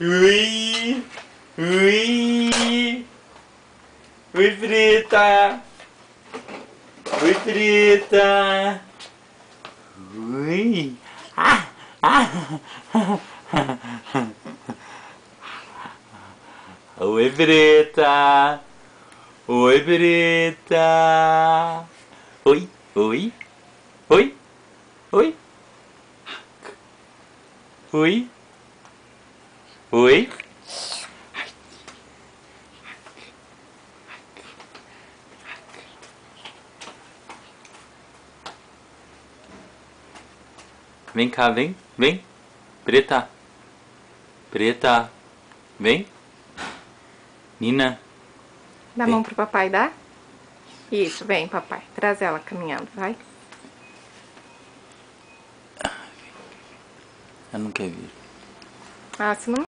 Ui! Ui! Oi, Preta! Oi, Preta! Ui! Ah! Oi, Preta! Oi, Preta! Oi, oi, oi, oi, oi, oi. Vem cá, vem, vem. Preta, Preta, vem. Nina, Dá a vem. mão pro papai, dá? Isso, vem, papai. Traz ela caminhando, vai. Ela não quer vir. Ah, se não